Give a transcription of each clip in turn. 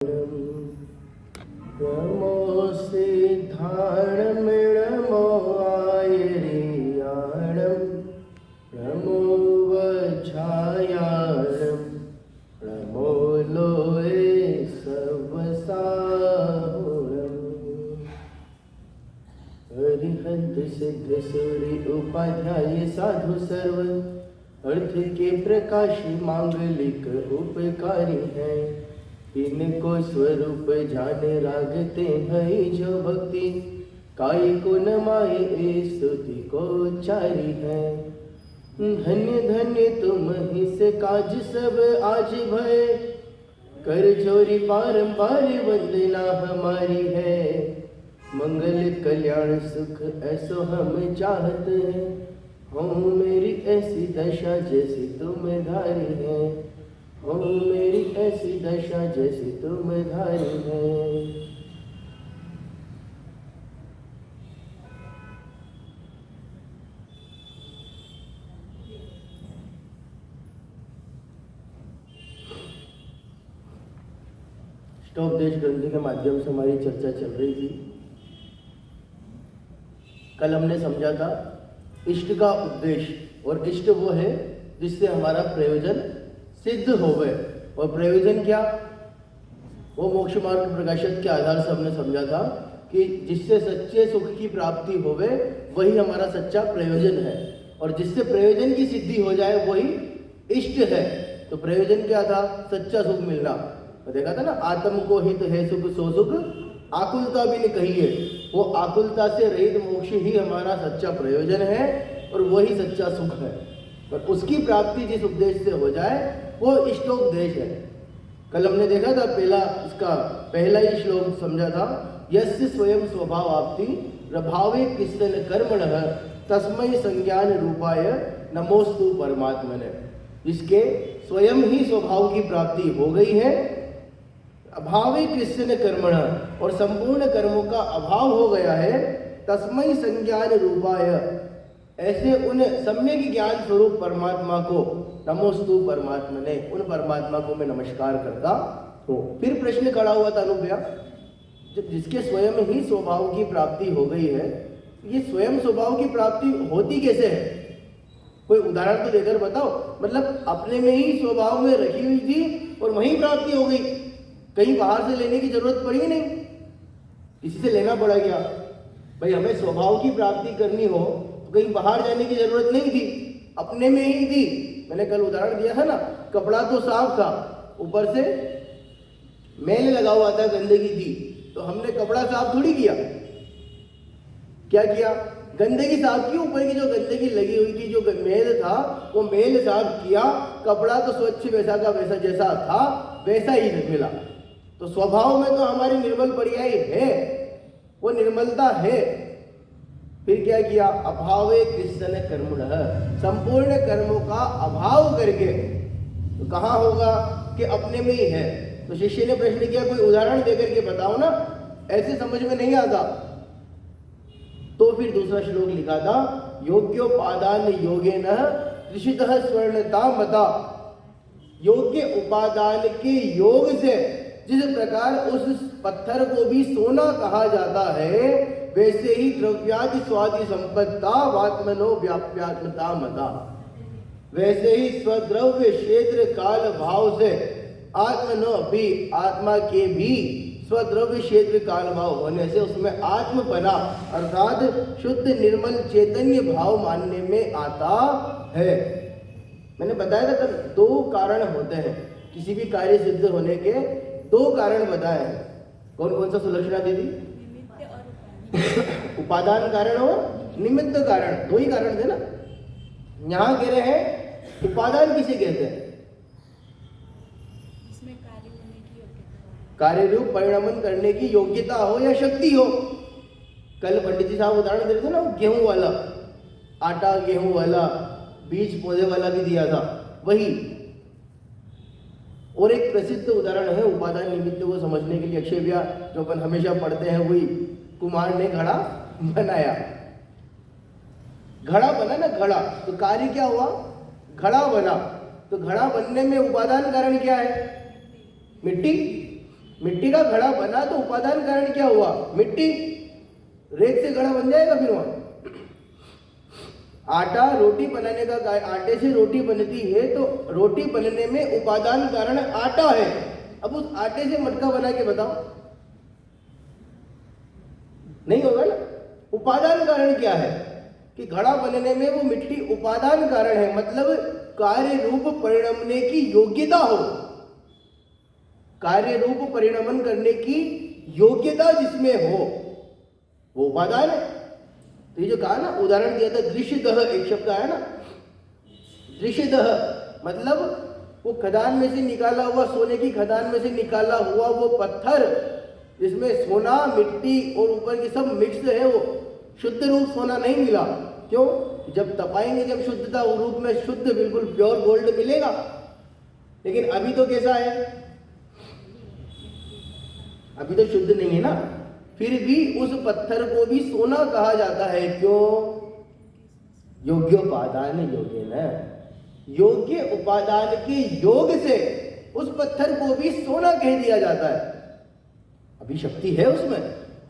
नमो सिद्धाणमिणमो आयरियाणं नमो वज्रायाणं नमो लोये सवसाहुरम्। हरिहंत सिद्ध सूरि उपाध्याय साधु सर्व अर्थ के प्रकाशी मांगलिक उपकारी है। इनको स्वरूप जान रागते भई जो भक्ति काय को नमाए ए स्तुति को चारी है। धन्य धन्य तुम ही से काज सब आज भय कर जोरी पारंपार वंदना हमारी है। मंगल कल्याण सुख ऐसो हम चाहते हैं। हो मेरी ऐसी दशा जैसी तुम धारी है। हो मेरी ऐसी दशा जैसी तुम धारी है। अष्टोपदेश ग्रंथि के माध्यम से हमारी चर्चा चल रही थी। कल हमने समझा था इष्ट का उद्देश्य, और इष्ट वो है जिससे हमारा प्रयोजन सिद्ध हो गए। और प्रयोजन क्या, वो मोक्ष मार्ग प्रकाशक के आधार से हमने समझा था कि जिससे सच्चे सुख की प्राप्ति होवे वही हमारा सच्चा प्रयोजन है, और जिससे प्रयोजन की सिद्धि हो जाए वही इष्ट है। तो प्रयोजन क्या था, सच्चा सुख मिलना। तो देखा था ना, आत्म को हित है सुख सो सुख आकुलता भी नहीं कही है। वो आकुलता से रहित मोक्ष ही हमारा सच्चा प्रयोजन है और वही सच्चा सुख है। पर उसकी प्राप्ति जिस उपदेश से हो जाए वो इष्टोपदेश है। कल हमने देखा था पहला ही श्लोक समझा था, यस्य स्वयं स्वभाव आपति प्रभावे किसन कर्मणः तस्मै संज्ञान रूपाय नमोस्तु परमात्मने। जिसके स्वयं ही स्वभाव की प्राप्ति हो गई है, अभावे किसन कर्मणः, और संपूर्ण कर्मों का अभाव हो गया है, तस्मै संज्ञान रूपाय, ऐसे उन सम्यक ज्ञान स्वरूप परमात्मा को नमोस्तु परमात्मने, उन परमात्मा को मैं नमस्कार करता हूँ। फिर प्रश्न खड़ा हुआ था अनुप्रिया, जब जिसके स्वयं ही स्वभाव की प्राप्ति हो गई है, ये स्वयं स्वभाव की प्राप्ति होती कैसे है? कोई उदाहरण तो देकर बताओ। मतलब अपने में ही स्वभाव में रखी हुई थी और वहीं प्राप्ति हो गई, कहीं बाहर से लेने की जरूरत पड़ी नहीं, किसी से लेना पड़ा क्या? भाई हमें स्वभाव की प्राप्ति करनी हो तो कहीं बाहर जाने की जरूरत नहीं थी, अपने में ही थी। मैंने कल उदाहरण दिया था ना, कपड़ा तो साफ था, ऊपर से मैल लगा हुआ था, गंदगी थी, तो हमने कपड़ा साफ थोड़ी किया। क्या किया? गंदगी साफ की, ऊपर की जो गंदगी लगी हुई थी, जो मैल था, वो मैल साफ किया। कपड़ा तो स्वच्छ वैसा का वैसा जैसा था वैसा ही मिला। तो स्वभाव में तो हमारी निर्मल पर्याय है, वो निर्मलता है। फिर क्या किया? अभावे किसन कर्मणः, संपूर्ण कर्मों का अभाव करके। तो कहाँ होगा कि अपने में ही है। तो शिष्य ने प्रश्न किया, कोई उदाहरण देकर के बताओ ना, ऐसे समझ में नहीं आता। तो फिर दूसरा श्लोक लिखा था, योग्योपादान योगेन त्रिषितः स्वर्णता मता। योग्य उपादान के योग से जिस प्रकार उस पत्थर को भी सोना कहा जाता है, वैसे ही द्रव्यादि स्वादि संपत्ता वात्मनो व्याप्यात्मता मता। वैसे ही स्वद्रव्य क्षेत्र काल भाव से आत्मनो भी, आत्मा के भी स्वद्रव्य क्षेत्र काल भाव होने से उसमें आत्मपना अर्थात शुद्ध निर्मल चैतन्य भाव मानने में आता है। मैंने बताया था दो कारण होते हैं किसी भी कार्य सिद्ध होने के, दो कारण बताए हैं। कौन कौन सा सुलक्षणा दीदी? उपादान कारण और निमित्त कारण, दो ही कारण थे ना। यहां कह रहे हैं उपादान किसे कहते हैं? कार्य रूप परिणमन करने की योग्यता हो या शक्ति हो। कल पंडित जी साहब उदाहरण दे रहे थे ना, गेहूं वाला, आटा गेहूं वाला, बीज पौधे वाला भी दिया था, वही। और एक प्रसिद्ध उदाहरण है उपादान निमित्त को समझने के लिए, अक्षय व्या जो अपन हमेशा पढ़ते हैं, वही कुमार ने घड़ा बनाया। घड़ा बना ना, घड़ा, तो कार्य क्या हुआ? घड़ा बना। तो घड़ा बनने में उपादान कारण क्या है? मिट्टी। मिट्टी का घड़ा बना तो उपादान कारण क्या हुआ? मिट्टी। रेत से घड़ा बन जाएगा फिर वहां? आटा रोटी बनाने का, आटे से रोटी बनती है तो रोटी बनने में उपादान कारण आटा है। अब उस आटे से मटका बना के बताओ, नहीं होगा ना। उपादान कारण क्या है कि घड़ा बनने में वो मिट्टी उपादान कारण है, मतलब कार्य रूप परिणमने की योग्यता हो, कार्य रूप परिणमन करने की योग्यता जिसमें हो वो उपादान है। तो ये जो कहा ना, उदाहरण दिया था दृश्यतः, एक शब्द आया ना दृश्यतः, मतलब वो खदान में से निकाला हुआ, सोने की खदान में से निकाला हुआ वो पत्थर जिसमें सोना, मिट्टी और ऊपर की सब मिक्स है, वो शुद्ध रूप सोना नहीं मिला। क्यों? जब तपाएंगे, जब शुद्धता रूप में शुद्ध बिल्कुल प्योर गोल्ड मिलेगा। लेकिन अभी तो कैसा है? अभी तो शुद्ध नहीं है ना। फिर भी उस पत्थर को भी सोना कहा जाता है। क्यों? योग्य उपादान योग्य न, योग्य उपादान के योग से उस पत्थर को भी सोना कह दिया जाता है। अभी शक्ति है उसमें,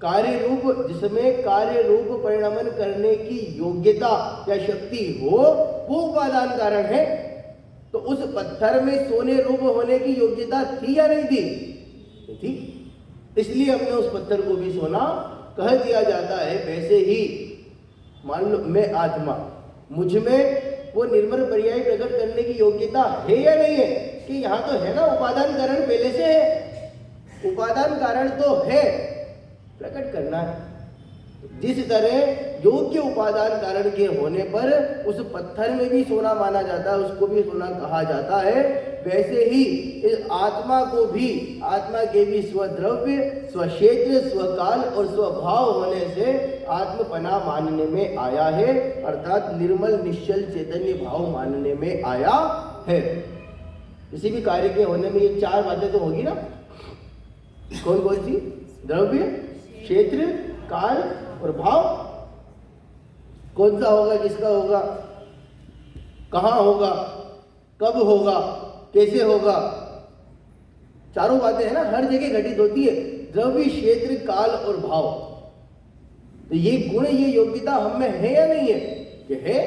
कार्य रूप, जिसमें कार्य रूप परिणमन करने की योग्यता या शक्ति हो, वो उपादान कारण है। तो उस पत्थर में सोने रूप होने की योग्यता थी या नहीं थी? थी, इसलिए हमने उस पत्थर को भी सोना कह दिया जाता है। वैसे ही मान लो मैं आत्मा, मुझ में वो निर्मल पर्याय प्रकट करने की योग्यता है या नहीं है? कि यहाँ तो है ना, उपादान कारण पहले से है, उपादान कारण तो है, प्रकट करना है। जिस तरह योग्य उपादान कारण के होने पर उस पत्थर में भी सोना माना जाता है, उसको भी सोना कहा जाता है, वैसे ही इस आत्मा को भी, आत्मा के भी स्वद्रव्य, स्वक्षेत्र, स्वकाल और स्वभाव होने से आत्मपना मानने में आया है, अर्थात निर्मल निश्चल चैतन्य भाव मानने में आया है। किसी भी कार्य के होने में ये चार बातें तो होगी ना। कौन कौन सी? द्रव्य, क्षेत्र, काल और भाव। कौन सा होगा, किसका होगा, कहाँ होगा, कब होगा, कैसे होगा, चारों बातें है ना, हर जगह घटित होती है। द्रव्य, क्षेत्र, काल और भाव। तो ये गुण, ये योग्यता हम में है या नहीं है? कि है।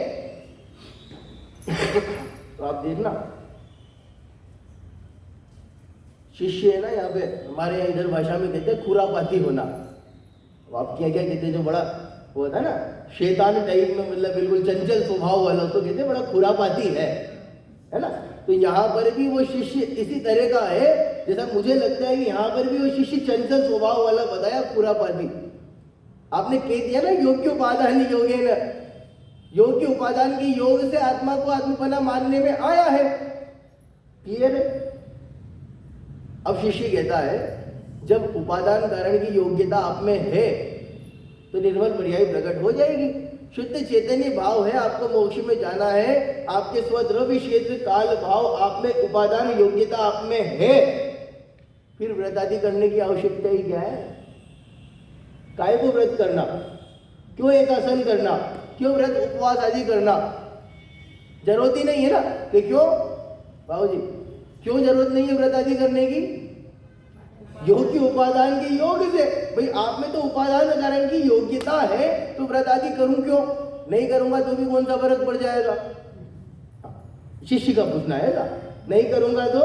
तो आप देखना, शिष्य है ना, यहाँ पे हमारे यहाँ इधर भाषा में कहते हैं खुरापाती होना। आप क्या क्या कहते हैं, जो बड़ा वो होता है ना शैतान टाइप में, मतलब बिल्कुल चंचल स्वभाव वाला, उसको कहते हैं बड़ा खुरापाती है ना। तो यहाँ पर भी वो शिष्य इसी तरह का है, जैसा मुझे लगता है कि यहाँ पर भी वो शिष्य चंचल स्वभाव वाला बताया, खुरापाती। आपने कह दिया ना योग्य उपादान योगे न, योग्य उपादान के योग से आत्मा को आत्मपना मानने में आया है। क्लियर है? अब शिष्य कहता है, जब उपादान कारण की योग्यता आप में है तो निर्मल पर्याय प्रकट हो जाएगी। शुद्ध चैतन्य भाव है, आपको मोक्ष में जाना है, आपके स्वद्रव्य, क्षेत्र, काल, भाव आप में उपादान योग्यता आप में है, फिर व्रत आदि करने की आवश्यकता ही क्या है? काय को व्रत करना? क्यों एक आसन करना? क्यों व्रत उपवास आदि करना? जरूरत ही नहीं है ना। कि क्यों बाबू जी, क्यों जरूरत नहीं है व्रत आदि करने की? योग्य उपादान के योग से। भाई आप में तो उपादान कारण की योग्यता है, तो व्रत आदि करूं क्यों? नहीं करूंगा तो भी कौन सा फर्क पड़ जाएगा? शिष्य का पूछना है ना। नहीं करूंगा तो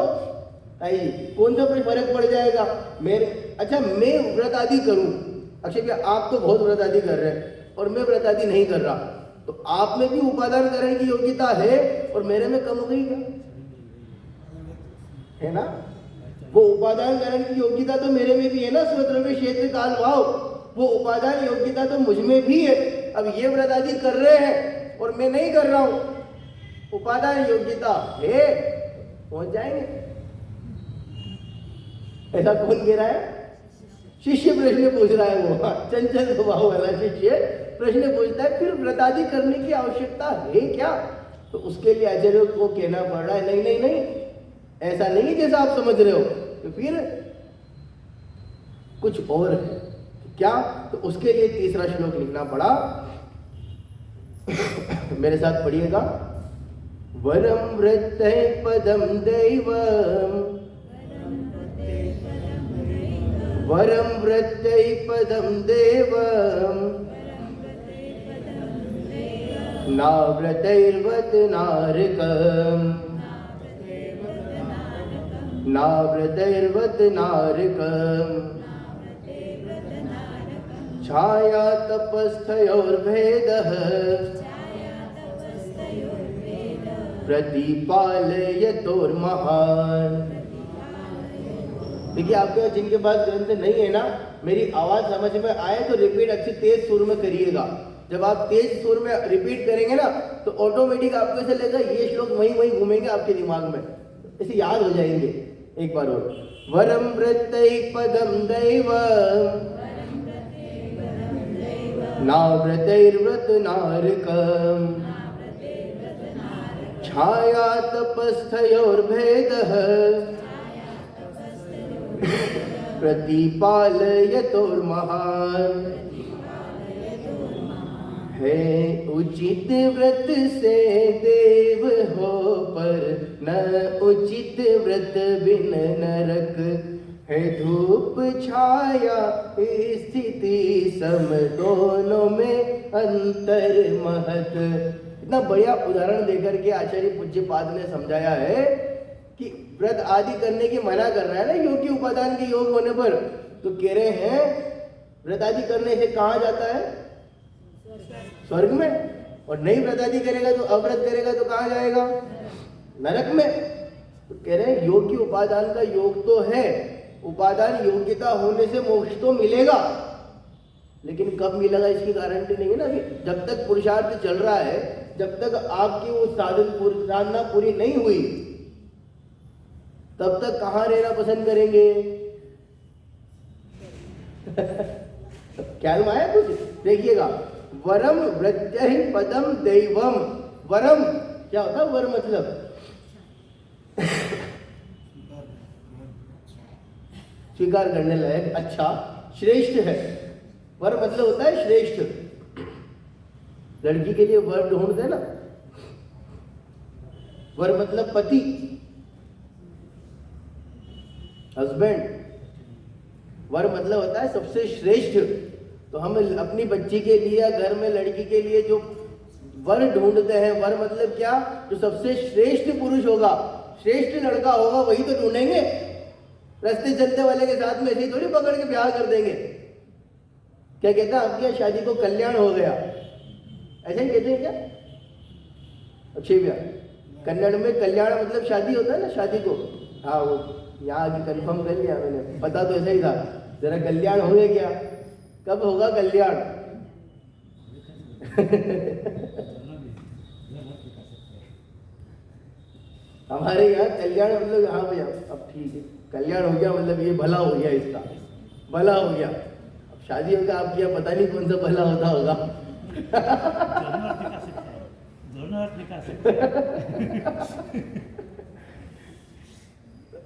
कौन सा फर्क पड़ जाएगा? मेरे अच्छा मैं व्रत आदि करूं, अक्षय भैया आप तो बहुत व्रत आदि कर रहे हैं और मैं व्रत आदि नहीं कर रहा, तो आप में भी उपादान कारण की योग्यता है और मेरे में कम हो गई क्या? है ना। वो उपादान कारण की योग्यता तो मेरे में भी है ना, स्वद्रव्य, क्षेत्र, काल, भाव, वो उपादान योग्यता तो मुझ में भी है। अब ये व्रत आदि कर रहे हैं और मैं नहीं कर रहा हूं, उपादान योग्यता है, पहुंच जाएंगे। ऐसा कौन कह रहा है? शिष्य प्रश्न पूछ रहा है, वो चंचल स्वभाव वाला शिष्य प्रश्न पूछता है, फिर व्रत आदि करने की आवश्यकता है क्या? तो उसके लिए आचार्य को कहना पड़ रहा है, नहीं नहीं नहीं, ऐसा नहीं जैसा आप समझ रहे हो। तो फिर कुछ और है क्या? तो उसके लिए तीसरा श्लोक लिखना पड़ा। मेरे साथ पढ़िएगा। वरम वृत्ते पदम दैवम वरम वृत्यै पदम देवम नाव्रतैर्वत नारकम नाव्रतैर्वत नारकम छाया तपस्थयोर्भेदः प्रतिपालयतोर्महान्। देखिए आपके जिनके पास ग्रंथ नहीं है ना, मेरी आवाज समझ में आए तो रिपीट अच्छी तेज सुर में करिएगा। जब आप तेज सुर में रिपीट करेंगे ना तो ऑटोमेटिक आपको ऐसे लगेगा ये श्लोक वहीं घूमेंगे आपके दिमाग में, ऐसे याद हो जाएंगे। एक बार और, वरम वृत्तै पदम दैवम नाव्रतैर्व्रत नारकम छाया तपस्थयोर्भेदः प्रतिपालयतोर्महान्। है उचित व्रत से देव हो पर न उचित व्रत बिन नरक है। धूप छाया स्थिति सम दोनों में अंतर महत। इतना बढ़िया उदाहरण देकर के आचार्य पूज्यपाद ने समझाया है कि व्रत आदि करने की मना कर रहा है ना योगी उपादान के योग होने पर, तो कह रहे हैं व्रत आदि करने से कहाँ जाता है? स्वर्ग में। और नहीं व्रत आदि करेगा तो अव्रत करेगा तो कहाँ जाएगा? नरक में। तो कह रहे हैं योग की उपादान का योग तो है, उपादान योग्यता होने से मोक्ष तो मिलेगा, लेकिन कब मिलेगा इसकी गारंटी नहीं है ना। अभी जब तक पुरुषार्थ चल रहा है, जब तक आपकी वो साधना पूरी नहीं हुई, तब तक कहाँ रहना पसंद करेंगे? ख्याल में आया कुछ? देखिएगा, वरम वृत्यै पदम दैवम। वरम क्या होता है? वर मतलब स्वीकार करने लायक, अच्छा, श्रेष्ठ है। वर मतलब होता है श्रेष्ठ। लड़की के लिए वर ढूंढते हैं ना, वर मतलब पति, हस्बैंड। वर मतलब होता है सबसे श्रेष्ठ। तो हम अपनी बच्ची के लिए, घर में लड़की के लिए जो वर ढूंढते हैं, वर मतलब क्या? जो सबसे श्रेष्ठ पुरुष होगा, श्रेष्ठ लड़का होगा, वही तो ढूंढेंगे। रास्ते चलते वाले के साथ में ऐसे थोड़ी पकड़ के ब्याह कर देंगे। क्या कहता है? आपकी शादी को कल्याण हो गया, ऐसा ही कहते हैं क्या? अच्छे भैया, कन्नड़ में कल्याण मतलब शादी होता है ना, शादी को। हाँ, वो यहाँ आके कंफर्म कर लिया मैंने, पता तो ऐसा ही था। जरा कल्याण हो गया क्या? कब होगा कल्याण? हमारे यहाँ कल्याण मतलब, हाँ भैया अब ठीक है, कल्याण हो गया मतलब ये भला हो गया, इसका भला हो गया। अब शादी होगा आपकी, यहाँ पता नहीं कौन सा भला होता होगा।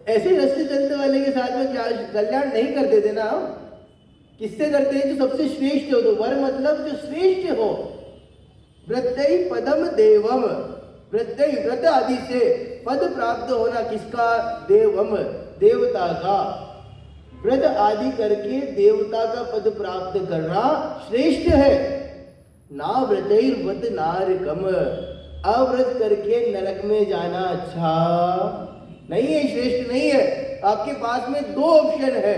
ऐसे रास्ते चलते वाले के साथ में कल्याण नहीं करते थे ना हम। किससे करते हैं? जो सबसे श्रेष्ठ हो। तो वर मतलब जो श्रेष्ठ हो। व्रत्यै पदम देवम, व्रत्यै व्रत आदि से पद प्राप्त होना किसका? देवम, देवता का। व्रत आदि करके देवता का पद प्राप्त करना श्रेष्ठ है। ना व्रतैर्वत नारकम, अव्रत करके नरक में जाना अच्छा नहीं है, श्रेष्ठ नहीं है। आपके पास में दो ऑप्शन है,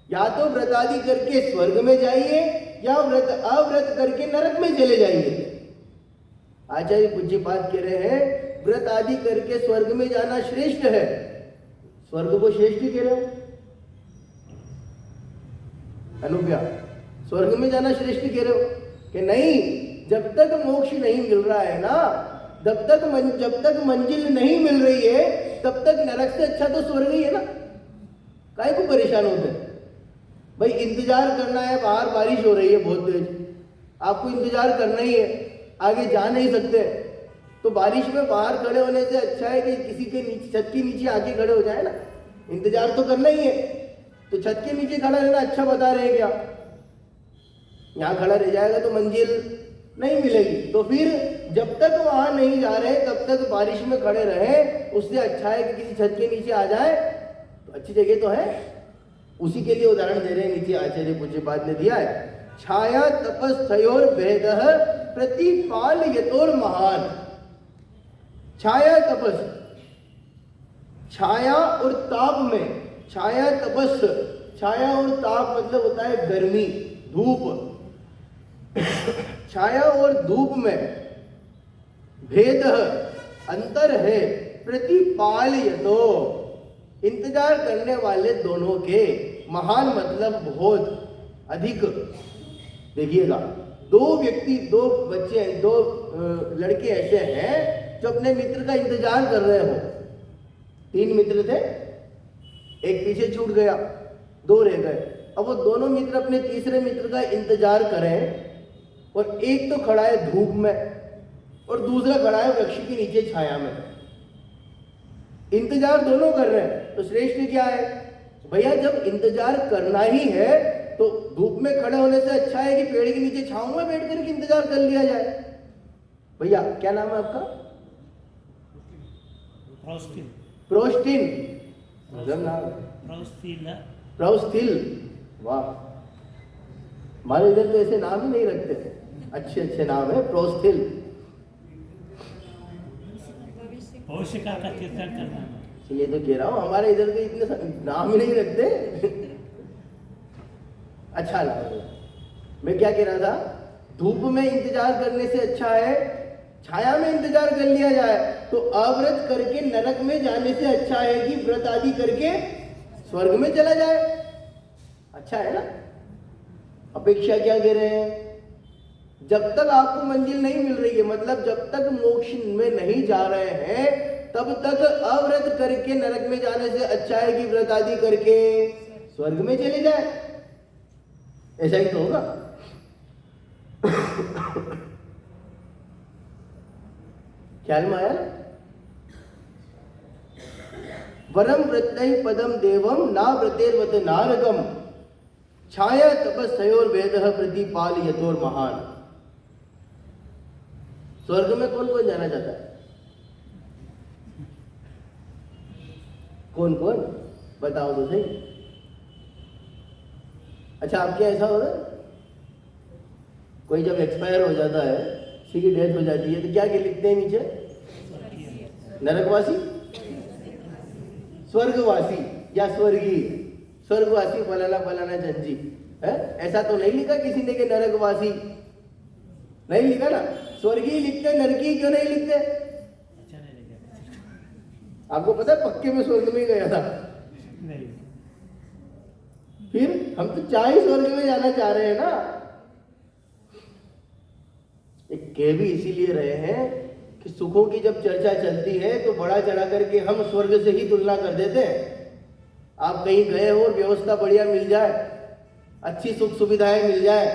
या तो व्रत आदि करके स्वर्ग में जाइए, या अव्रत करके नरक में चले जाइए। आचार्य पूज्यपाद कह रहे हैं व्रत आदि करके स्वर्ग में जाना श्रेष्ठ है। स्वर्ग को श्रेष्ठ कह रहे हो अनुप्या? स्वर्ग में जाना श्रेष्ठ कह रहे हो कि नहीं? जब तक मोक्ष नहीं मिल रहा है ना, जब तक मंजिल नहीं मिल रही है, तब तक नरक से अच्छा तो स्वर्ग ही है ना। काहे को परेशान होते हैं भाई? इंतजार करना है, बाहर बारिश हो रही है बहुत तेज, आपको इंतजार करना ही है, आगे जा नहीं सकते, तो बारिश में बाहर खड़े होने से अच्छा है कि किसी के नीचे, छत के नीचे आके खड़े हो जाए ना। इंतजार तो करना ही है, तो छत के नीचे खड़ा रहना अच्छा बता रहे हैं क्या? यहाँ खड़ा रह जाएगा तो मंजिल नहीं मिलेगी। तो फिर जब तक वहां नहीं जा रहे तब तक बारिश में खड़े रहे, उससे अच्छा है कि किसी छत के नीचे आ जाए, तो अच्छी जगह तो है। उसी के लिए उदाहरण दे रहे हैं, नीचे आचार्य पूज्यपाद ने दिया है। छाया तपस्थयोर भेदः प्रतिपालयतोर महान। छाया तपस, छाया और ताप में, छाया तपस, छाया और ताप मतलब होता है गर्मी, धूप। छाया और धूप में भेद अंतर है, प्रतिपालयतो इंतजार करने वाले दोनों के, महान मतलब बहुत अधिक। देखिएगा, दो व्यक्ति, दो बच्चे, दो लड़के ऐसे हैं जो अपने मित्र का इंतजार कर रहे हो। 3 मित्र थे, एक पीछे छूट गया, 2 रह गए। अब वो दोनों मित्र अपने तीसरे मित्र का इंतजार करें, और एक तो खड़ा है धूप में और दूसरा खड़ा है वृक्ष के नीचे छाया में। इंतजार दोनों कर रहे हैं, तो श्रेष्ठ क्या है भैया, जब इंतजार करना ही है तो धूप में खड़े होने से अच्छा है कि पेड़ के नीचे छांव में बैठ कर के इंतजार कर लिया जाए। भैया क्या नाम है आपका? प्रोस्टिन, प्रोस्टिल। वाह, हमारे इधर तो ऐसे नाम ही नहीं रखते, अच्छे अच्छे नाम है, प्रोस्टिल। भविष्य का चिंतन करना, ये तो कह रहा हूँ, हमारे इधर तो इतने नाम ही नहीं रखते। अच्छा लगा। मैं क्या कह रहा था, धूप में इंतजार करने से अच्छा है छाया में इंतजार कर लिया जाए, तो अव्रत करके नरक में जाने से अच्छा है कि व्रत आदि करके स्वर्ग में चला जाए। अच्छा है ना? अपेक्षा क्या कह रहे हैं, जब तक आपको मंजिल नहीं मिल रही है, मतलब जब तक मोक्ष में नहीं जा रहे हैं, तब तक अव्रत करके नरक में जाने से अच्छा है कि व्रत आदि करके स्वर्ग में चले जाए। ऐसा ही तो होगा। ख्याल में आया? वरम व्रतै पदम देवम ना व्रतेर्वत नारकम छाया तपस्योर वेदः प्रतिपालयतोर महान। स्वर्ग में कौन कौन जाना चाहता है? कौन कौन बताओ तो सही। अच्छा, आपके ऐसा हो रहा है, कोई जब एक्सपायर हो जाता है, किसी की डेथ हो जाती है, तो क्या लिखते हैं नीचे? नरकवासी, स्वर्गवासी या स्वर्गीय, स्वर्गवासी फलाना फलाना जंजी है, ऐसा तो नहीं लिखा किसी ने कि नरकवासी, नहीं लिखा ना। स्वर्गीय लिखते, नरकी क्यों नहीं लिखते? आपको पता है पक्के में स्वर्ग में गया था नहीं। फिर हम तो चाहे स्वर्ग में जाना चाह रहे हैं ना। एक कह भी इसीलिए रहे हैं कि सुखों की जब चर्चा चलती है तो बड़ा चढ़ा करके हम स्वर्ग से ही तुलना कर देते हैं। आप कहीं गए हो और व्यवस्था बढ़िया मिल जाए, अच्छी सुख सुविधाएं मिल जाए,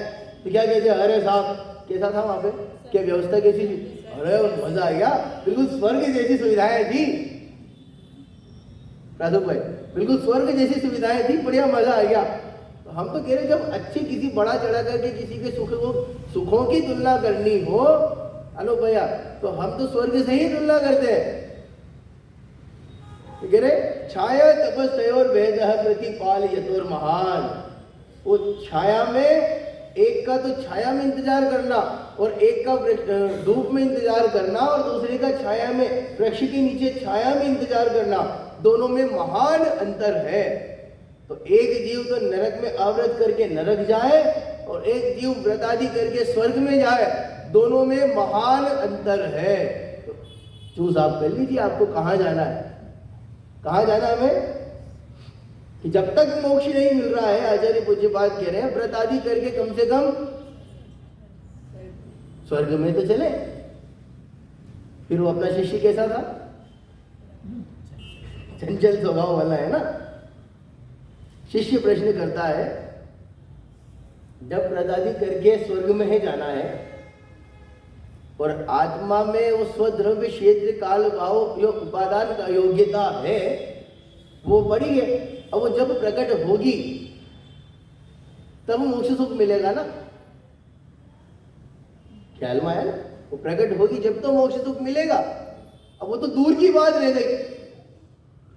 तो क्या कहते हैं, अरे साहब कैसा था वहां पे, क्या व्यवस्था कैसी थी, अरे मजा आ गया, बिल्कुल स्वर्ग जैसी सुविधाएं थी। राधव भाई, बिल्कुल स्वर्ग जैसी सुविधाएं थी, बढ़िया मजा आ गया। तो हम तो कह रहे जब अच्छी किसी बड़ा चढ़ा करके किसी के सुखों की तुलना करनी हो, अलो भैया, तो हम तो स्वर्ग से ही तुलना करते हैं। कह रहे छाया तपस्योर वेदः प्रतिपालयतोर महान। वो छाया में, एक का तो छाया में इंतजार करना और एक का धूप में इंतजार करना और दूसरे का छाया में, वृक्ष के नीचे छाया में इंतजार करना, दोनों में महान अंतर है। तो एक जीव तो नरक में अव्रत करके नरक जाए और एक जीव व्रत आदि करके स्वर्ग में जाए, दोनों में महान अंतर है। तो चूज आप कर लीजिए, आपको कहाँ जाना है, कहाँ जाना हमें। कि जब तक मोक्ष नहीं मिल रहा है, आचार्य पूज्यपाद कह रहे हैं, व्रत आदि करके कम से कम स्वर्ग में तो चले। फिर वो अपना शिष्य कैसा था, चंचल स्वभाव वाला है ना। शिष्य प्रश्न करता है, जब व्रत आदि करके स्वर्ग में ही जाना है और आत्मा में वो स्वद्रव्य क्षेत्र काल भाव जो उपादान का योग्यता है वो बड़ी है, और वो जब प्रकट होगी तब मोक्ष सुख मिलेगा ना। ख्याल में आया ना? वो प्रकट होगी जब तो मोक्ष सुख मिलेगा। अब वो तो दूर की बात रह गई,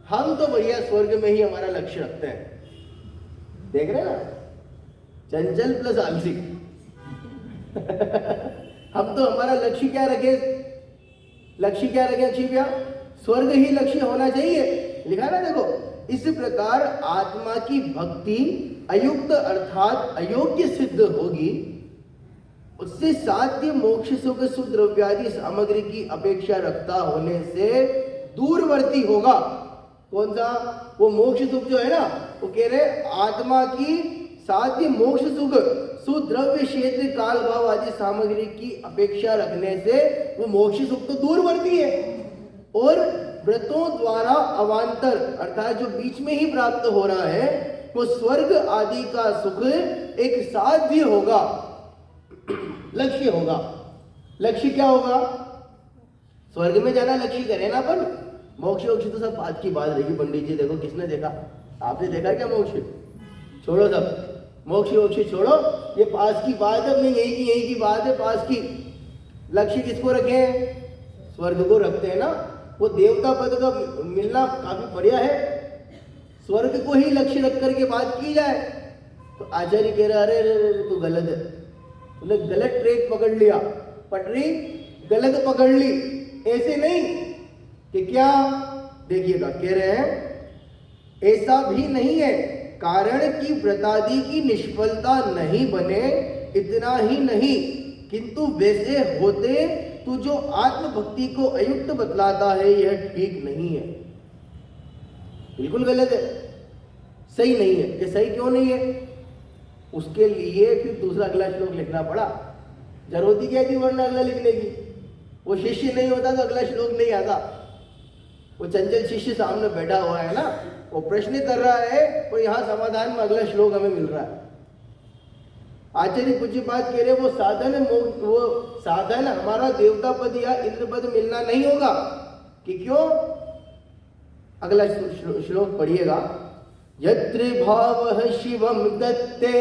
हम तो बढ़िया स्वर्ग में ही हमारा लक्ष्य रखते हैं। देख रहे हैं ना, चंचल प्लस आलसी। हम तो हमारा लक्ष्य क्या रखे, लक्ष्य क्या रखे अक्षय भैया, स्वर्ग ही लक्ष्य होना चाहिए, लिखा ना देखो। इस प्रकार आत्मा की भक्ति अयुक्त अर्थात अयोग्य सिद्ध होगी, उससे साध्य मोक्ष सुख सुद्रव्यादि सामग्री की अपेक्षा रखता होने से दूरवर्ती होगा। कौन सा, वो मोक्ष सुख जो है ना, वो कह रहे आत्मा की साध्य मोक्ष सुख सुद्रव्य क्षेत्र काल भाव आदि सामग्री की अपेक्षा रखने से वो मोक्ष सुख तो दूरवर्ती है, और व्रतों द्वारा अवांतर अर्थात जो बीच में ही प्राप्त हो रहा है वो स्वर्ग आदि का सुख एक साध्य होगा, लक्ष्य होगा। लक्ष्य क्या होगा, स्वर्ग में जाना लक्ष्य करें ना अपन, मोक्ष वोक्ष तो सब बात की बात रहेगी। पंडित जी देखो, किसने देखा, आपने देखा क्या मोक्ष, छोड़ो सब मोक्ष वोक्ष छोड़ो, ये पास की बात है, अपने यही की बात है, पास की। लक्ष्य किसको रखे, स्वर्ग को रखते हैं ना, वो देवता पद का मिलना काफी बढ़िया है, स्वर्ग को ही लक्ष्य रख करके बात की जाए। तो आचार्य कह रहा अरे तू गलत है, तूने गलत ट्रेक पकड़ लिया, पटरी गलत पकड़ ली। ऐसे नहीं कि क्या, देखिएगा कह रहे हैं ऐसा भी नहीं है, कारण की व्रतादि की निष्फलता नहीं बने, इतना ही नहीं किंतु वैसे होते तो जो आत्मभक्ति को अयुक्त बतलाता है यह ठीक नहीं है, बिल्कुल गलत है, सही नहीं है। कि सही क्यों नहीं है, उसके लिए फिर दूसरा अगला श्लोक लिखना पड़ा, जरूरत ही क्या थी वरना अगला लिखने की। वो शिष्य नहीं होता तो अगला श्लोक नहीं आता, वो चंचल शिष्य सामने बैठा हुआ है ना, वो प्रश्न कर रहा है और यहाँ समाधान में अगला श्लोक हमें मिल रहा है। आचार्य पूज्य बात कह रहे वो साधन, वो साधन हमारा देवता पद या इंद्र पद मिलना नहीं होगा। कि क्यों, अगला श्लोक पढ़िएगा, यत्र भावः शिवम दत्ते,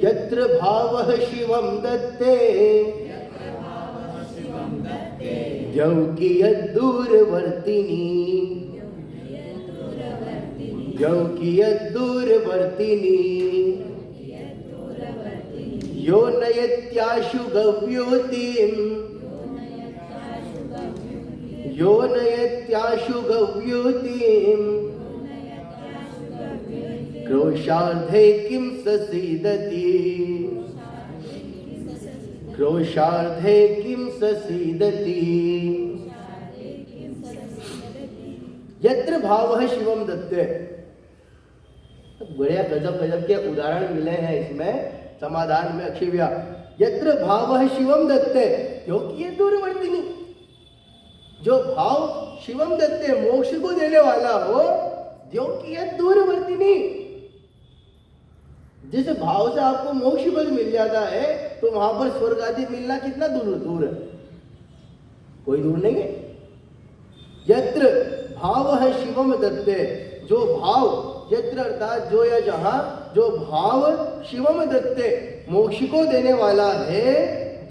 यत्र भावः शिवम दत्ते, द्यौ की दूरवर्तिनी, द्यौ की दूरवर्तिनी, यो नयत्याशु गव्योतिम, यो नयत्याशु गव्योतिम, क्रोशार्धे किं ससीदति, क्रोशार्धे किं ससीदति। यत्र भावः शिवम दत्ते, बढ़िया गजब गजब के उदाहरण मिले हैं इसमें समाधान में अक्षय भैया। यत्र भावः शिवम दत्ते, क्योंकि ये दूरवर्तिनी, जो भाव शिवम दत्ते मोक्ष को देने वाला हो, क्योंकि ये दूरवर्तिनी, जिस भाव से आपको मोक्ष पद मिल जाता है तो वहां पर स्वर्ग आदि मिलना कितना दूर है, कोई दूर नहीं है। यत्र भावः शिवम दत्ते, जो भाव, यत्र अर्थात जो या जहां, जो भाव शिवम दत्ते मोक्ष को देने वाला है,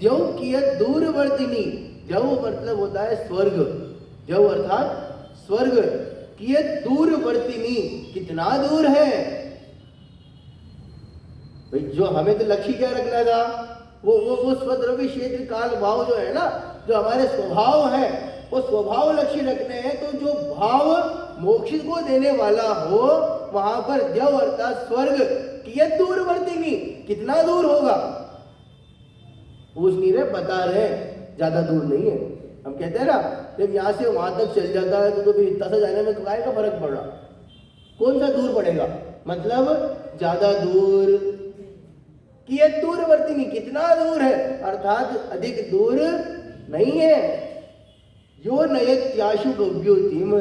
द्यौ कियत दूरवर्तिनी, द्यौ मतलब होता है स्वर्ग, द्यौ अर्थात स्वर्ग, कियत दूरवर्तिनी कितना दूर है भाई। जो हमें तो लक्ष्य क्या रखना था, वो स्वद्रव्य क्षेत्र काल भाव जो है ना, जो हमारे स्वभाव है, वो स्वभाव लक्ष्य रखने हैं। तो जो भाव मोक्ष को देने वाला हो, वहां पर द्यौ अर्थात स्वर्ग, कियत दूरवर्तिनी कितना दूर होगा, पूछ नहीं रहे, बता रहे ज्यादा दूर नहीं है। हम कहते हैं ना, जब यहाँ से वहां तक चल जाता है तो फिर इतना सा जाने में काय का फर्क पड़ रहा, कौन सा दूर पड़ेगा, मतलब ज्यादा दूर। कियत दूरवर्तिनी कितना दूर है, अर्थात अधिक दूर नहीं है। यो नयत्याशु गव्योतिम,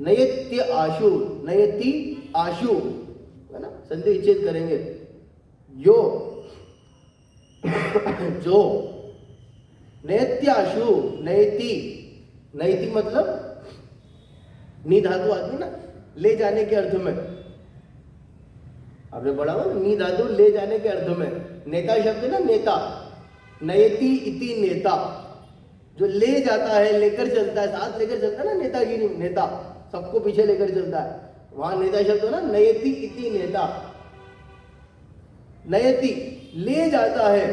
नयत्य आशु, नयति आशु है ना, संधि विच्छेद करेंगे। यो जो, नयत्याशु, नयति, नयति मतलब नी धातु आती ना, ले जाने के अर्थ में, आपने पढ़ा हो नी धातु ले जाने के अर्थ में। नेता शब्द ना, नेता, नयति इति नेता, जो ले जाता है, लेकर चलता है, साथ लेकर चलता है ना, नेतागिरी, नेता सबको पीछे लेकर चलता है। वहां नेता शब्द हो ना, नयति इति नेता, नयति ले जाता है,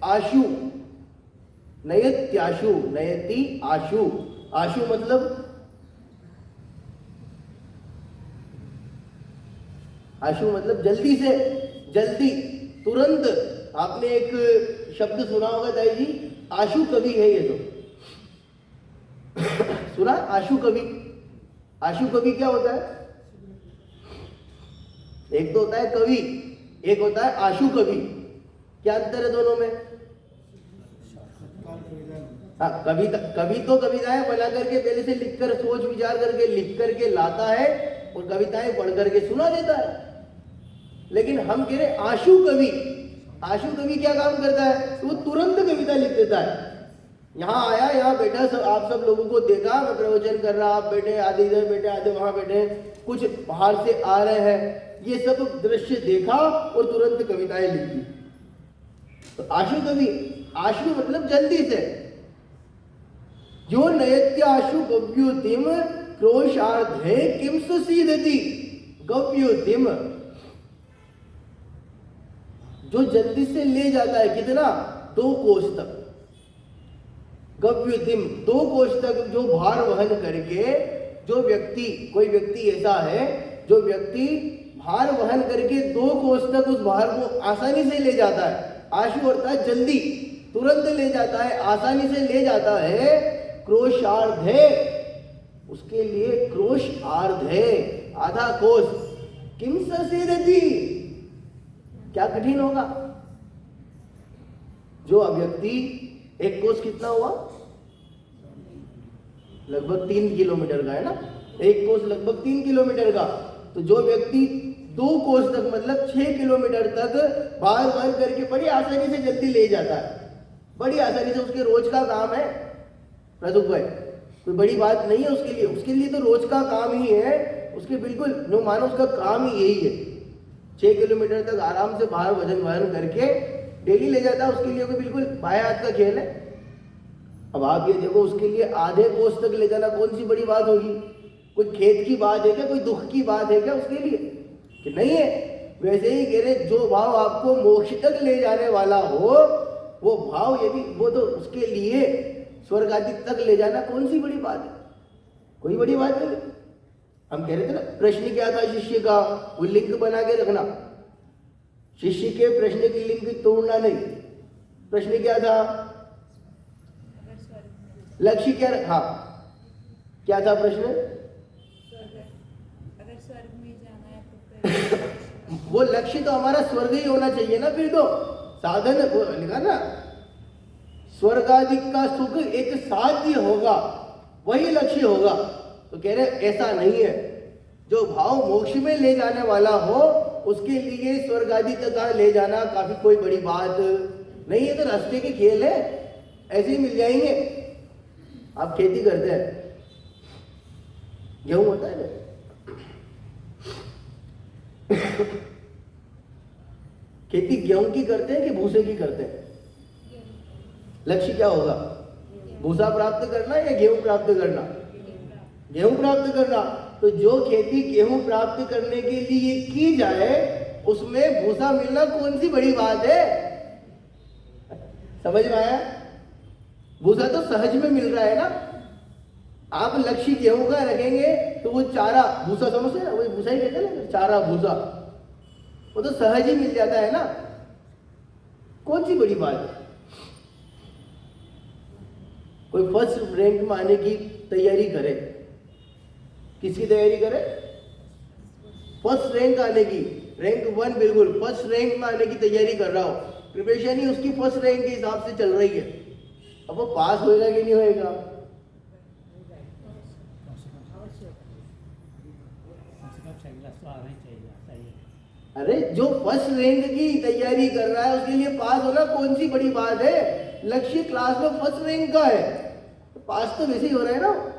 आशु नयत्याशु, नयति आशु, आशु मतलब आशु मतलब जल्दी से, जल्दी, तुरंत। आपने एक शब्द सुना होगा दाई जी, आशु कवि है ये तो सुना, आशु कवि। आशु कवि क्या होता है? एक तो होता है कवि, एक होता है आशु कवि। क्या अंतर है दोनों में? हाँ, कविता, कवि तो कविताएं बना करके पहले से लिखकर, सोच विचार करके लिख करके लाता है और कविताएं पढ़ करके सुना देता है। लेकिन हम कह रहे आशु कवि। आशु कवि क्या काम करता है? तो वो तुरंत कविता लिख देता है। यहाँ आया, यहाँ बैठा, सब आप सब लोगों को देखा, मैं प्रवचन कर रहा, आप बैठे, आधे इधर बैठे, आधे वहां बैठे, कुछ बाहर से आ रहे हैं, ये सब दृश्य देखा और तुरंत कविताएं लिख दी। तो आशु कवि, आशु मतलब जल्दी से। जो नयत्याशु गव्युतिम क्रोशार्धे किम सुसीदति, गव्युतिम जो जल्दी से ले जाता है, कितना? 2 कोस तक। गव्युतिम 2 कोस तक जो भार वहन करके, जो व्यक्ति, कोई व्यक्ति ऐसा है जो व्यक्ति भार वहन करके 2 कोस तक उस भार को आसानी से ले जाता है। आशु अर्थात जल्दी, तुरंत ले जाता है, आसानी से ले जाता है। क्रोशार्ध है, उसके लिए क्रोशार्ध है, आधा कोस। किम ससीदति, क्या कठिन होगा? जो व्यक्ति, एक कोस कितना हुआ? लगभग 3 किलोमीटर का है ना, एक कोस लगभग 3 किलोमीटर का। तो जो व्यक्ति 2 कोस तक मतलब 6 किलोमीटर तक भार वहन करके बड़ी आसानी से जल्दी ले जाता है, बड़ी आसानी से, उसके रोज का काम है प्रदुप भाई, कोई बड़ी बात नहीं है उसके लिए। उसके लिए तो रोज का काम ही है, उसके बिल्कुल नो मानो उसका काम ही यही है। 6 किलोमीटर तक आराम से भार वजन वहन करके डेली ले जाता है, उसके लिए कोई बिल्कुल बाएं हाथ का खेल है। अब आप ये देखो, उसके लिए आधे कोस तक ले जाना कौन सी बड़ी बात होगी? कोई खेत की बात है क्या? कोई दुख की बात है क्या उसके लिए? कि नहीं है। वैसे ही कह रहे, जो भाव आपको मोक्ष तक ले जाने वाला हो, वो भाव यदि वो, तो उसके लिए स्वर्ग आदि तक ले जाना कौन सी बड़ी बात है? कोई बड़ी बात नहीं। हम कह रहे थे ना, प्रश्न क्या था शिष्य का, वो लिंक बना के रखना। शिष्य के प्रश्न की लिंक तोड़ना नहीं। प्रश्न क्या था? लक्ष्य क्या रखा? क्या था प्रश्न? अगर स्वर्ग में जाना है तो वो लक्ष्य तो हमारा स्वर्ग ही होना चाहिए ना। फिर तो साधन वो लिखा ना, स्वर्गाधिक का सुख एक साध्य होगा, वही लक्ष्य होगा। तो कह रहे ऐसा नहीं है। जो भाव मोक्ष में ले जाने वाला हो, उसके लिए स्वर्ग आदि तक ले जाना काफी कोई बड़ी बात नहीं है। तो रास्ते के खेल है, ऐसे ही मिल जाएंगे। आप खेती करते हैं, गेहूं होता है ना, खेती गेहूं की करते हैं कि भूसे की करते हैं? लक्ष्य क्या होगा? भूसा प्राप्त करना या गेहूं प्राप्त करना? गेहूं प्राप्त करना। तो जो खेती गेहूं प्राप्त करने के लिए की जाए, उसमें भूसा मिलना कौन सी बड़ी बात है? समझ में आया? भूसा तो सहज में मिल रहा है ना। आप लक्ष्य गेहूं का रखेंगे तो वो चारा भूसा, समझते ना, वही भूसा ही कहते हैं ना, चारा भूसा, वो तो सहज ही मिल जाता है ना। कौन सी बड़ी बात है? कोई फर्स्ट रैंक में आने की तैयारी करे, किसकी तैयारी करे? फर्स्ट रैंक आने की, रैंक 1 बिल्कुल फर्स्ट रैंक में आने की तैयारी कर रहा हो, प्रिपरेशन ही उसकी फर्स्ट रैंक के हिसाब से चल रही है। अब वो पास होएगा कि नहीं होएगा? अरे जो फर्स्ट रैंक की तैयारी कर रहा है, उसके लिए पास होना कौन सी बड़ी बात है? लक्ष्य क्लास में फर्स्ट रैंक का है, तो पास तो वैसे ही हो रहा है ना।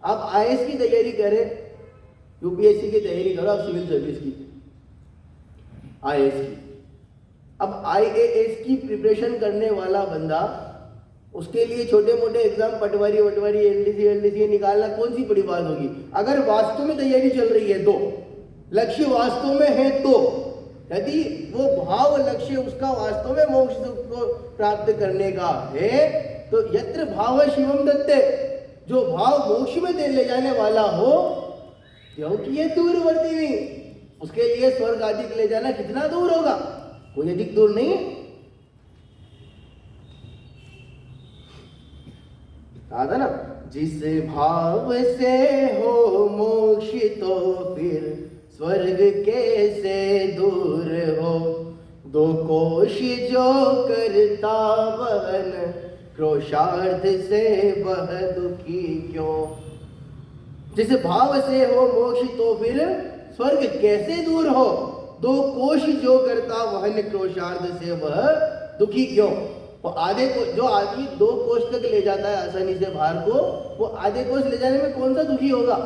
आप आईएएस की तैयारी करें, यूपीएससी की तैयारी करो, आप सिविल सर्विस की, आईएएस की। अब आईएएस की प्रिपरेशन करने वाला बंदा उसके लिए छोटे मोटे एग्जाम पटवारी वटवारी एलडीसी निकालना कौन सी बड़ी बात होगी। अगर वास्तव में तैयारी चल रही है तो, लक्ष्य वास्तव में है तो, यदि वो भाव लक्ष्य उसका वास्तव में मोक्ष को प्राप्त करने का है, तो यत्र भाव शिवम दत्ते, जो भाव मोक्ष में ले जाने वाला हो, क्योंकि ये दूरवर्ती नहीं, उसके लिए स्वर्ग आदि ले जाना कितना दूर होगा, कोई अधिक दूर नहीं है। कहा था ना, जिस भाव से हो मोक्ष तो फिर स्वर्ग कैसे दूर हो, दो कोश जो करता वहन क्रोशार्थ से वह दुखी क्यों। जिस भाव से हो मोक्ष तो फिर स्वर्ग कैसे दूर हो, दो कोश जो करता वहन क्रोशार्थ से वह दुखी क्यों। वो आधे को जो आदमी 2 कोश तक ले जाता है आसानी से भार को, वो आधे कोश ले जाने में कौन सा दुखी होगा।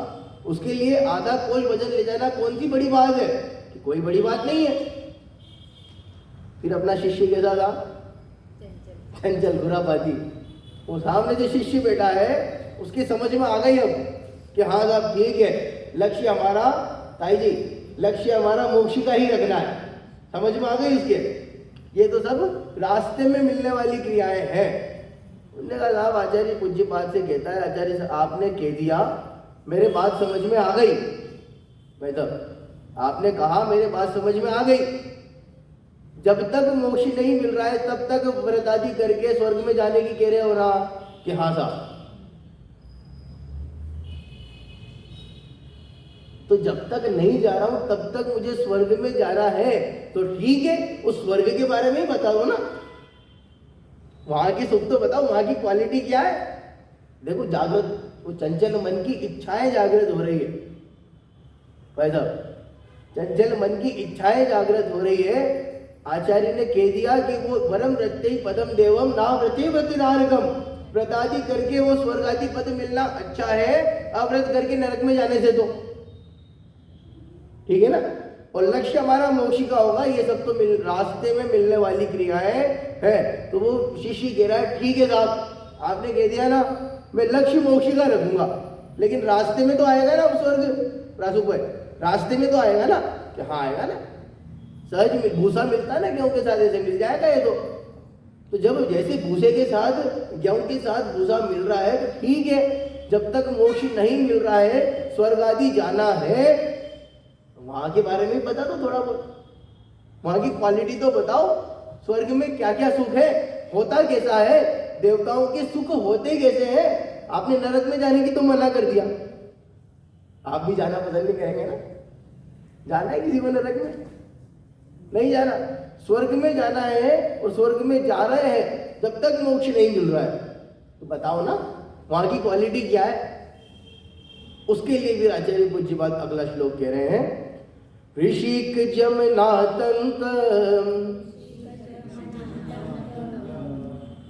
उसके लिए आधा कोश वजन ले जाना कौन सी बड़ी बात है, कि कोई बड़ी बात नहीं है। फिर अपना शिष्य के साथ चंचल खुरापाती, वो सामने जो शिष्य बैठा है उसकी समझ में आ गई अब कि हाँ साहब ठीक है, लक्ष्य हमारा, ताई जी लक्ष्य हमारा मोक्ष का ही रखना है, समझ में आ गई इसके, ये तो सब रास्ते में मिलने वाली क्रियाएं हैं। उन्होंने कहा साहब आचार्य पूज्य बात से कहता है, आचार्य से आपने कह दिया, मेरे बात समझ में आ गई, भाई साहब आपने कहा मेरे बात समझ में आ गई, जब तक मोक्ष नहीं मिल रहा है तब तक व्रत आदि करके स्वर्ग में जाने की कह रहे हो ना, कि हाँ साहब। तो जब तक नहीं जा रहा हूं तब तक मुझे स्वर्ग में जाना है, तो ठीक है उस स्वर्ग के बारे में ही बताओ ना, वहां की सुख तो बताओ, वहां की क्वालिटी क्या है। देखो जागृत, वो चंचल मन की इच्छाएं जागृत हो रही है भाई साहब, चंचल मन की इच्छाएं जागृत हो रही है। आचार्य ने कह दिया कि वो वरम रत्ते पदम देवम ना व्रते व्रति नारकम, व्रत आदि करके वो स्वर्ग आदि पद मिलना अच्छा है, अव्रत करके नरक में जाने से तो ठीक है ना। और लक्ष्य हमारा मोक्ष का होगा, ये सब तो रास्ते में मिलने वाली क्रियाएं है। तो वो शिष्य कह रहा है ठीक है साहब आपने कह दिया ना, मैं लक्ष्य मोक्ष का रखूंगा, लेकिन रास्ते में तो आएगा ना स्वर्ग, रास्ते में तो आएगा ना, कि हाँ आएगा ना, सहज भूसा मिलता है ना गेहूं के साथ, ऐसे मिल जाएगा ये तो जब जैसे भूसे के साथ गेहूं के साथ भूसा मिल रहा है तो ठीक है, जब तक मोक्ष नहीं मिल रहा है, स्वर्ग आदि जाना है, वहां के बारे में बता दो थोड़ा बहुत, वहां की क्वालिटी तो बताओ, स्वर्ग में क्या क्या सुख है, होता कैसा है, देवताओं के सुख होते कैसे हैं। आपने नरक में जाने की तो मना कर दिया, आप भी जाना पसंद नहीं करेंगे ना, जाना है किसी को नरक में, नहीं जाना, स्वर्ग में जाना है, और स्वर्ग में जा रहे हैं जब तक मोक्ष नहीं मिल रहा है, तो बताओ ना वहां की क्वालिटी क्या है। उसके लिए भी आचार्य पूज्य बात अगला श्लोक कह रहे हैं, ऋषिक जमनातंक,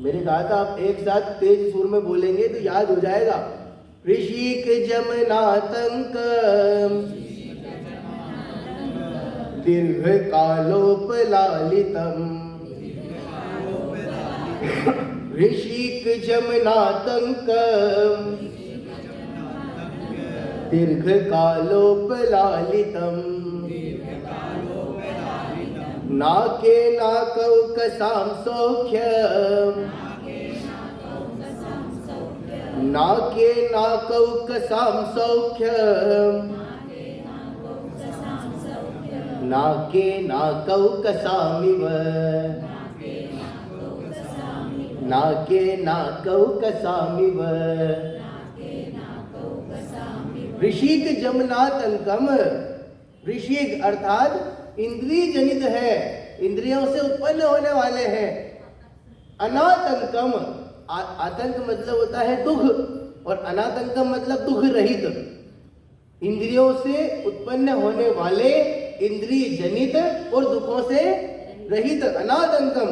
मैंने कहा था आप एक साथ तेज सुर में बोलेंगे तो याद हो जाएगा। ऋषिक जमनातंक दीर्घ कालोपलालितम, ऋषिक जमनातंक दीर्घ कालोपलालितम, नाके नाकौ कसाम सौख्यम, नाके नाकौ कसाम सौख्यम, नाके नाकौ कसामिव, नाके नाकौ कसामिव, ऋषिक जमनातंकम, ऋषिक अर्थात इंद्रिय जनित है, इंद्रियों से उत्पन्न होने वाले हैं। अनातंकम, आतंक मतलब होता है दुख, और अनातंकम मतलब दुख रहित, इंद्रियों से उत्पन्न होने वाले, इंद्रिय जनित और दुखों से रहित, अनातंकम,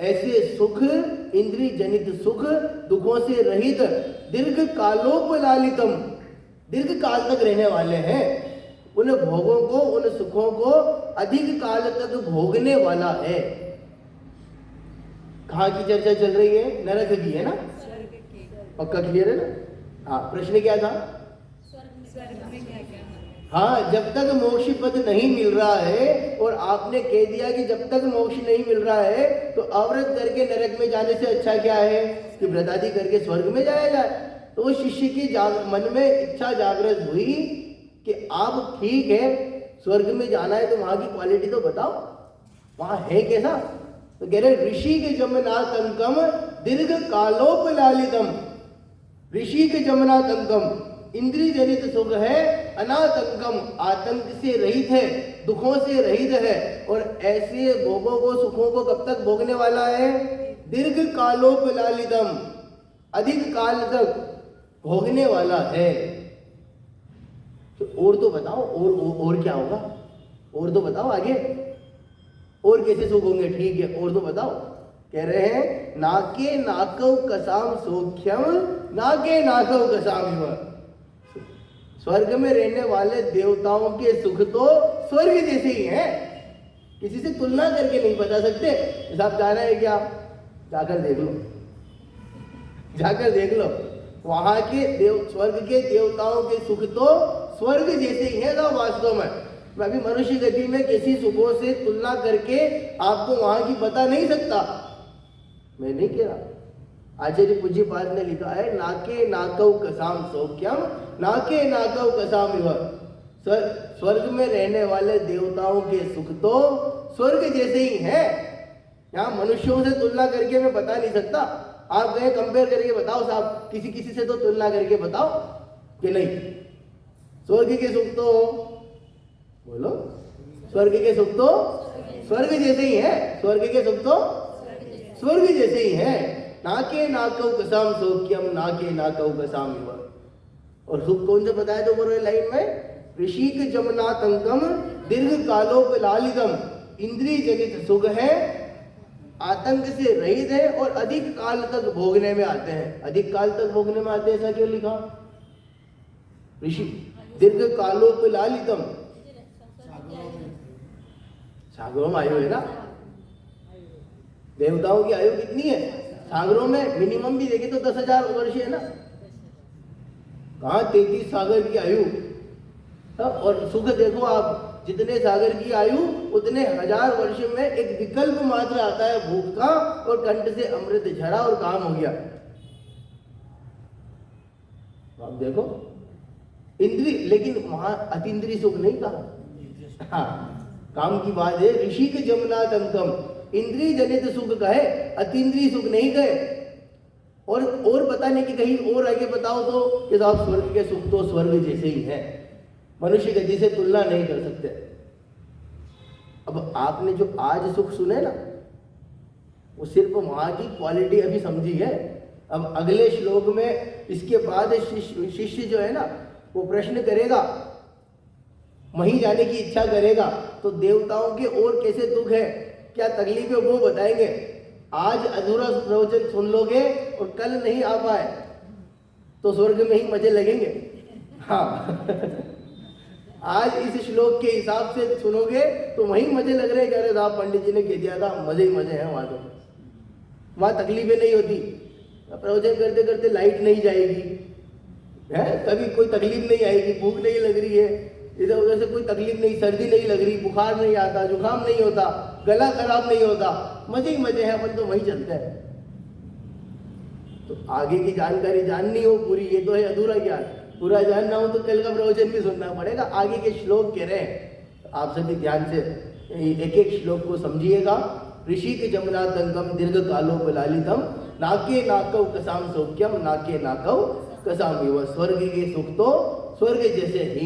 ऐसे सुख, इंद्रिय जनित सुख, दुखों से रहित, दीर्घ कालोपलालितम, दीर्घ काल तक रहने वाले हैं, उन भोगों को, उन सुखों को अधिक काल तक भोगने वाला है। कहाँ की चर्चा चल रही है? नरक की है ना? स्वर्ग की। पक्का क्लियर है ना? हाँ, प्रश्न क्या था? स्वर्ग में क्या क्या है? हाँ, जब तक मोक्ष पद नहीं मिल रहा है और आपने कह दिया कि जब तक मोक्ष नहीं मिल रहा है तो अव्रत करके नरक में जाने से अच्छा क्या है कि व्रत आदि करके स्वर्ग में जाया जाए। तो उस शिष्य की मन में इच्छा जागृत हुई कि आप ठीक है, स्वर्ग में जाना है तो वहां की क्वालिटी तो बताओ, वहां है कैसा? तो कह रहे ऋषि के जमनातंकम दीर्घ कालोपलालितम। ऋषि के जमनातंकम इंद्रिय जनित सुख है, अनातंकम आतंक से रहित है, दुखों से रहित है। और ऐसे भोगों को, सुखों को कब तक भोगने वाला है? दीर्घ कालोपलालितम, अधिक काल तक भोगने वाला है। तो और तो बताओ, और क्या होगा? और तो बताओ आगे, और कैसे सुख होंगे? ठीक है, और तो बताओ। कह रहे हैं नाके नाकव कसाम सौख्यम, नाके नाकव कसाम इव। स्वर्ग में रहने वाले देवताओं के सुख तो स्वर्ग जैसे ही हैं, किसी से तुलना करके नहीं बता सकते। आप जाना है क्या? जाकर देख लो, जाकर देख लो। वहां के स्वर्ग के देवताओं के सुख तो स्वर्ग जैसे ही है ना वास्तव में। मैं अभी मनुष्य गति में किसी सुखों से तुलना करके आपको वहां की बता नहीं सकता, मैं नहीं कह रहा। आचार्य पूज्य पाद ने लिखा है नाके नाकव कसाम सौख्यम, नाके नाकव कसाम इव। स्वर्ग में रहने वाले देवताओं के सुख तो स्वर्ग जैसे ही हैं। यहाँ मनुष्यों से तुलना करके मैं बता नहीं सकता। आप गए कंपेयर करके बताओ साहब, किसी किसी से तो तुलना करके बताओ कि नहीं। स्वर्ग के सुख तो बोलो, स्वर्ग के सुख तो स्वर्ग जैसे ही है, स्वर्ग के सुख तो स्वर्ग जैसे ही है। नाके नाकव कसाम सौख्यम, नाके नाकव कसाम इव। और सुख कौन से बताया तो ऊपर लाइन में? ऋषिक जमनातंकम दीर्घ कालोपलालितम, इंद्रिय जनित सुख है, आतंक से रहित है और अधिक काल तक भोगने में आते हैं। अधिक काल तक भोगने में आते हैं, ऐसा क्यों लिखा? ऋषि दीर्घ कालोपलालितम, सागरों में आयु है ना? देवताओं की आयु कितनी है? सागरों में मिनिमम भी देखे तो 10,000 वर्ष है ना। कहाँ 33 सागर की आयु। और सुख देखो आप, जितने सागर की आयु उतने 1000 वर्ष में एक विकल्प मात्र आता है भूख का, और कंठ से अमृत झरा और काम हो गया। आप देखो इंद्रिय, लेकिन वहां अतीन्द्रिय सुख नहीं कहा। हाँ, काम की बात है। ऋषि के जमनातंकम, इंद्रिय जनित सुख कहे, अतीन्द्रिय सुख नहीं कहे। और बताने की कहीं और आगे बताओ तो कि साहब स्वर्ग के सुख तो स्वर्ग जैसे ही है, मनुष्य गति से तुलना नहीं कर सकते। अब आपने जो आज सुख सुने ना, वो सिर्फ वहां की क्वालिटी अभी समझी है। अब अगले श्लोक में इसके बाद शिष्य जो है ना, वो प्रश्न करेगा, वहीं जाने की इच्छा करेगा, तो देवताओं के और कैसे दुख है, क्या तकलीफ है, वो बताएंगे। आज अधूरा प्रवचन सुन लोगे और कल नहीं आ पाए तो स्वर्ग में ही मजे लगेंगे। हाँ आज इस श्लोक के हिसाब से सुनोगे तो वहीं मजे लग रहे हैं। अरे साहब पंडित जी ने कह दिया था, मजे ही मजे हैं वहां। तो वहां तकलीफें नहीं होती, प्रवचन करते करते लाइट नहीं जाएगी है, कभी कोई तकलीफ नहीं आएगी, भूख नहीं लग रही है, इधर उधर से कोई तकलीफ नहीं, सर्दी नहीं लग रही, बुखार नहीं आता, जुकाम नहीं होता, गला खराब नहीं होता, मजे ही मजे हैं। अपन तो वहीं चलते हैं। तो आगे की जानकारी जाननी हो पूरी, ये तो है अधूरा ज्ञान। पूरा जानना हो तो कल का प्रवचन भी सुनना पड़ेगा। आगे के श्लोक कह रहे हैं, आप सभी ध्यान से एक एक श्लोक को समझिएगा। ऋषि के जमनातंकम दीर्घ कालोपलालितम, नाके नाकव कसाम सौख्यम, नाके नाकव कसाम इव। स्वर्ग के सुख तो स्वर्ग जैसे ही